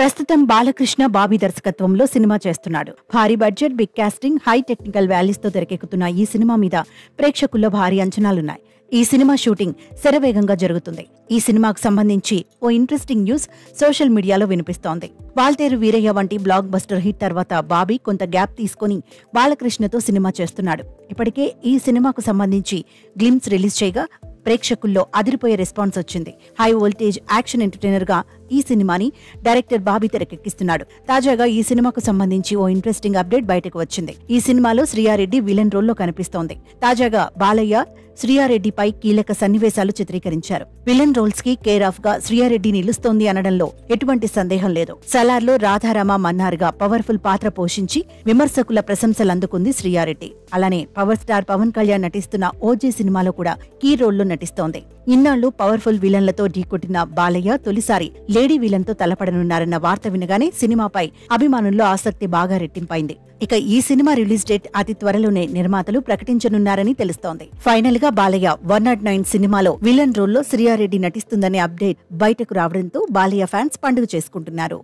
ప్రస్తుతం బాలకృష్ణ బాబీ దర్శకత్వంలో సినిమా చేస్తున్నాడు. భారీ budget, big casting, high technical values తో తెరకెక్కుతున్న ఈ సినిమా మీద ప్రేక్షకుల్లో భారీ అంచనాలున్నాయి. ఈ సినిమా షూటింగ్ శరవేగంగా జరుగుతుంది. ఈ సినిమాకు సంబంధించి ఓ ఇంట్రెస్టింగ్ న్యూస్ సోషల్ మీడియాలో వినిపిస్తోంది. వాల్తేరు వీరయ్య వంటి బ్లాక్ బస్టర్ హిట్ తర్వాత బాబీ కొంత గ్యాప్ తీసుకుని బాలకృష్ణతో సినిమా చేస్తున్నాడు. ఇప్పటికే ఈ సినిమాకు సంబంధించి గ్లిమ్స్ రిలీజ్ చేయగా ప్రేక్షకుల్లో అదిరిపోయే రెస్పాన్స్ వచ్చింది. హై వోల్టేజ్ యాక్షన్ ఎంటర్టైనర్ గా ఈ సినిమాని డైరెక్టర్ బాబీ తెరకెక్కిస్తున్నాడు. తాజాగా ఈ సినిమాకు సంబంధించి ఓ ఇంట్రెస్టింగ్ అప్డేట్ బయటకు వచ్చింది. ఈ సినిమాలో శ్రీయారెడ్డి విలన్ రోల్లో కనిపిస్తోంది. తాజాగా బాలయ్య శ్రీయారెడ్డిపై కీలక సన్నివేశాలు చిత్రీకరించారు. విలన్ రోల్స్ కి కేర్ ఆఫ్ గా శ్రీయారెడ్డి నిలుస్తోంది అనడంలో ఎటువంటి సందేహం లేదు. సలార్లో రాధారామ మన్నార్గా పవర్ఫుల్ పాత్ర పోషించి విమర్శకుల ప్రశంసలు అందుకుంది శ్రీయారెడ్డి. అలానే పవర్ స్టార్ పవన్ కళ్యాణ్ నటిస్తున్న ఓజీ సినిమాలో కూడా కీ రోల్లో నటిస్తోంది. ఇన్నాళ్లు పవర్ఫుల్ విలన్లతో ఢీకొట్టిన బాలయ్య తొలిసారి లేడీ విలన్ తో తలపడనున్నారన్న వార్త వినగానే సినిమాపై అభిమానుల్లో ఆసక్తి బాగా రెట్టింపైంది. ఇక ఈ సినిమా రిలీజ్ డేట్ అతి త్వరలోనే నిర్మాతలు ప్రకటించనున్నారని తెలుస్తోంది. ఫైనల్ గా బాలయ్య 109 సినిమాలో విలన్ రోల్లో శ్రీయారెడ్డి నటిస్తుందనే అప్డేట్ బయటకు రావడంతో బాలయ్య ఫ్యాన్స్ పండుగ చేసుకుంటున్నారు.